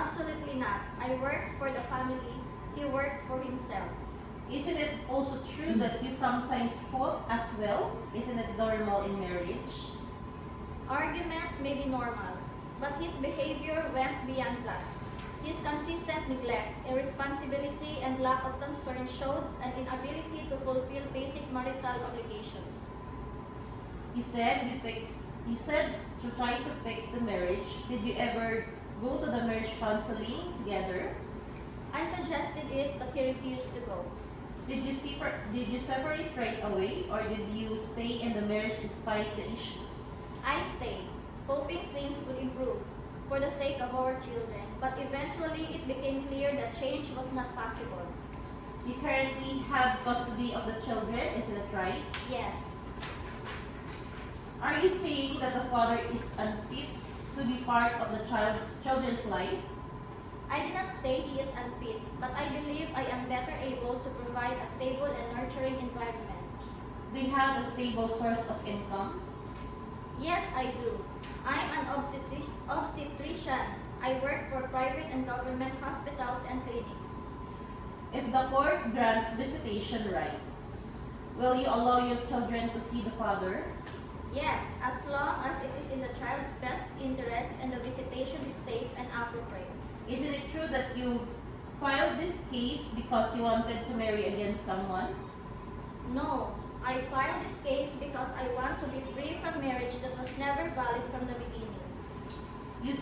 Absolutely not. I worked for the family. He worked for himself. Isn't it also true that you sometimes fought as well? Isn't it normal in marriage? Arguments may be normal, but his behavior went beyond that. His consistent neglect, irresponsibility, and lack of concern showed an inability to fulfill basic marital obligations. You said to try to fix the marriage. Did you ever go to the marriage counseling together? I suggested it, but he refused to go. Did you separate right away, or did you stay in the marriage despite the issues? I stayed, hoping things would improve for the sake of our children, but eventually it became clear that change was not possible. You currently have custody of the children, isn't it right? Yes. Are you saying that the father is unfit to be part of the children's life? I did not say he is unfit, but I believe I am better able to provide a stable and nurturing environment. Do you have a stable source of income? Yes, I do. I'm an obstetrician. I work for private and government hospitals and clinics. If the court grants visitation right, will you allow your children to see the father? Yes, as long as it is in the child's best interest and the visitation is safe and appropriate. Isn't it true that you filed this case because you wanted to marry against someone? No, I filed this case because I want to be free from marriage that was never valid from the beginning. Would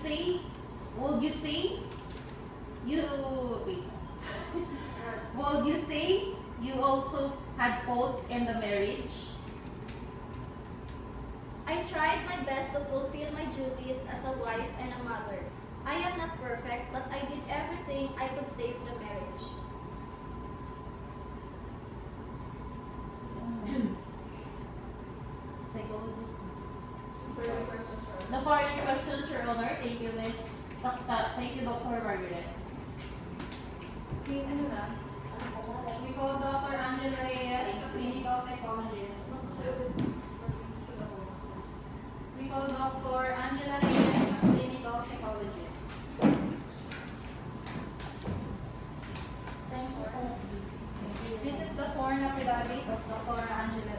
you say you also had faults in the marriage? I tried my best to fulfill my duties as a wife and a mother. I am not perfect, but I did everything I could save the marriage. Psychologist. Further questions, Your Honor? No further questions, Your Honor. Thank you, Miss. Thank you, Dr. Margaret. We call Dr. Angela Reyes, a clinical psychologist. We call Dr. Angela Reyes, a clinical psychologist. This is the sworn affidavit of Dr. Angela Reyes.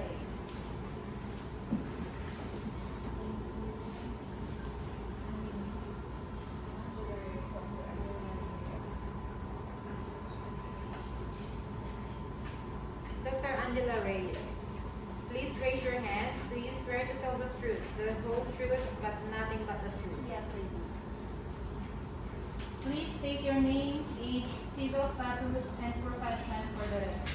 Dr. Angela Reyes, please raise your hand. Do you swear to tell the truth, the whole truth, but nothing but the truth? Yes, I do. Please state your name, age, civil status, and profession for the record.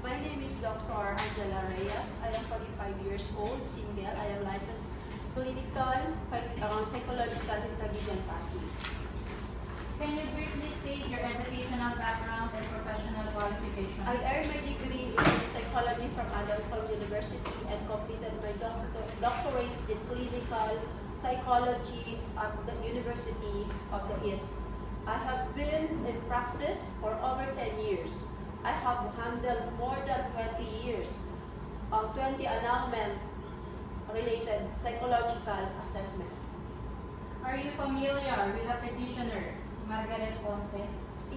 My name is Dr. Angela Reyes. I am 45 years old, single. I am licensed clinical, psychological in Taguig, Pasig. Can you briefly state your educational background and professional qualifications? I earned my degree in psychology from Adamson University and completed my doctorate in clinical psychology at the University of the East. I have been in practice for over 10 years. I have handled more than 20 years of 20 annulment-related psychological assessments. Are you familiar with the petitioner, Margaret Ponce?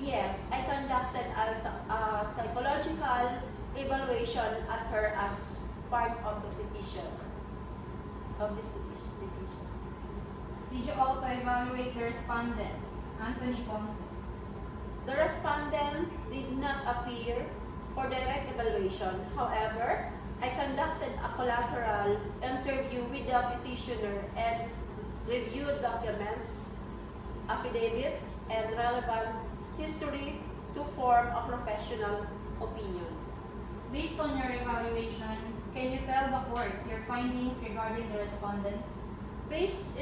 Yes, I conducted a psychological evaluation at her as part of the petition, of this petitions. Did you also evaluate the respondent, Anthony Ponce? The respondent did not appear for direct evaluation. However, I conducted a collateral interview with the petitioner and reviewed documents, affidavits, and relevant history to form a professional opinion. Based on your evaluation, can you tell the court your findings regarding the respondent? Based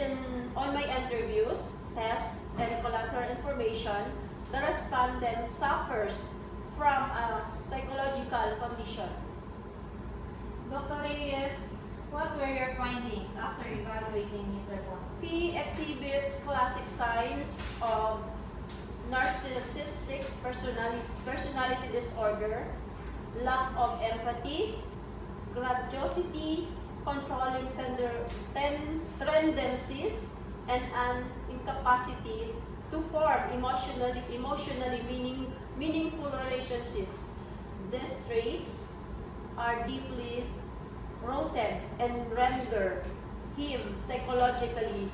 on my interviews, tests, and collateral information, the respondent suffers from a psychological condition. Dr. Reyes, what were your findings after evaluating Mr. Ponce? He exhibits classic signs of narcissistic personality disorder, lack of empathy, grandiosity, controlling tendencies, and an incapacity to form emotionally meaningful relationships. These traits are deeply rooted and render him psychologically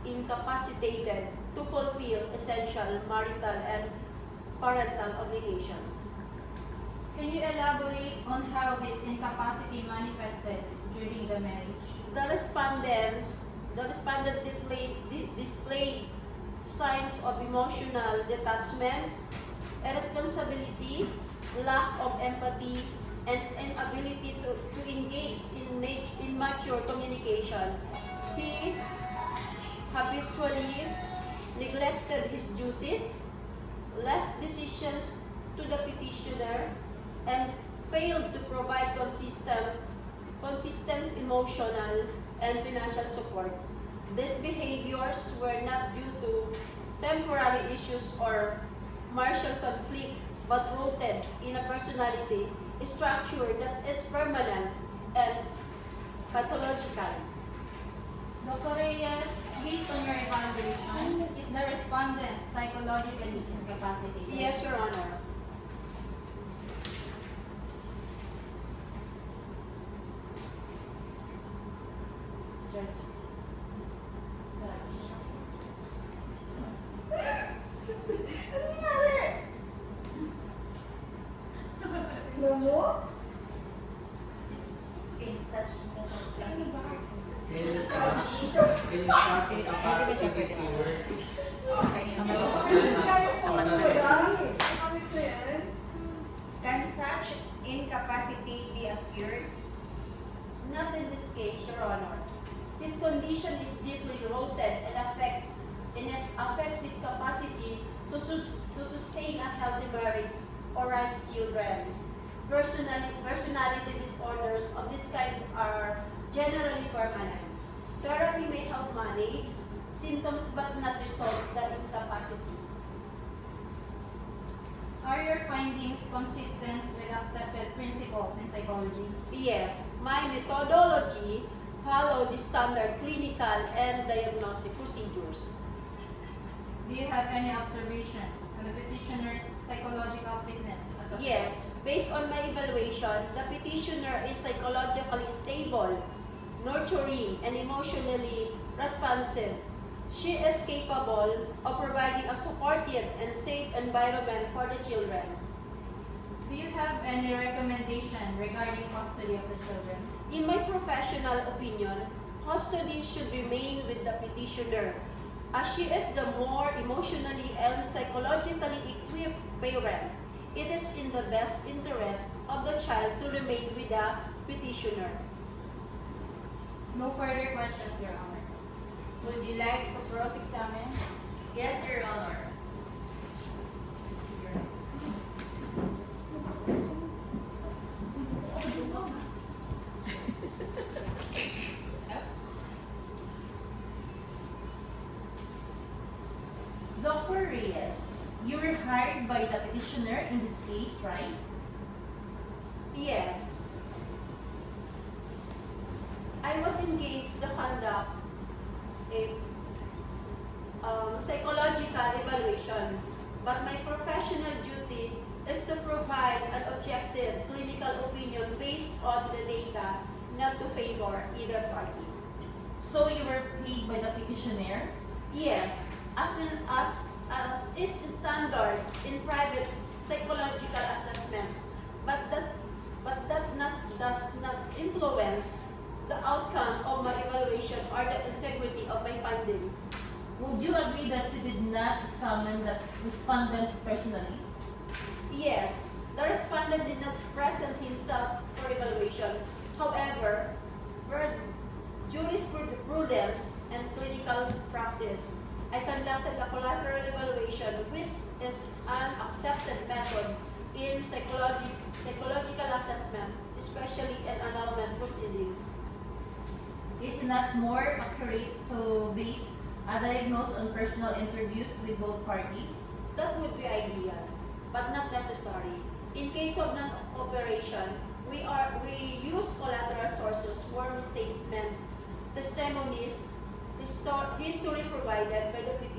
incapacitated to fulfill essential marital and parental obligations. Can you elaborate on how this incapacity manifested during the marriage? The respondent displayed signs of emotional detachment, irresponsibility, lack of empathy, and inability to engage in mature communication. He habitually neglected his duties, left decisions to the petitioner, and failed to provide consistent emotional and financial support. These behaviors were not due to temporary issues or martial conflict, but rooted in a personality structure that is permanent and pathological. Dr. Reyes, based on your evaluation, is the respondent psychologically incapacitated? Yes, Your Honor. Judge. In such Shocking capacity keyword. Can such incapacity be cured? Not in this case, Your Honor. This condition is deeply rooted and affects his capacity to sustain a healthy marriage or raise children. Personality disorders of this kind are generally permanent. Therapy may help manage symptoms but not resolve the incapacity. Are your findings consistent with accepted principles in psychology? Yes, my methodology follow the standard clinical and diagnostic procedures. Do you have any observations on the petitioner's psychological fitness as a Yes, based on my evaluation, the petitioner is psychologically stable, nurturing, and emotionally responsive. She is capable of providing a supportive and safe environment for the children. Do you have any recommendation regarding custody of the children? In my professional opinion, custody should remain with the petitioner, as she is the more emotionally and psychologically equipped parent. It is in the best interest of the child to remain with the petitioner. No further questions, Your Honor. Would you like to cross-examine? Yes, Your Honor. Dr. Reyes, you were hired by the petitioner in this case, right? Yes. I was engaged to conduct a psychological evaluation, but my professional duty is to provide an objective clinical opinion based on the data, not to favor either party. So you were paid by the petitioner? Yes, as is standard in private psychological assessments, but that does not influence the outcome of my evaluation or the integrity of my findings. Would you agree that you did not examine the respondent personally? Yes, the respondent did not present himself for evaluation. However, per jurisprudence and clinical practice, I conducted a collateral evaluation, which is an accepted method in psychological assessment, especially in annulment proceedings. Is it not more accurate to base a diagnosis on personal interviews with both parties? That would be ideal, but not necessary. In case of non-operation, we use collateral sources, form statements, testimonies, history provided by the petitioner.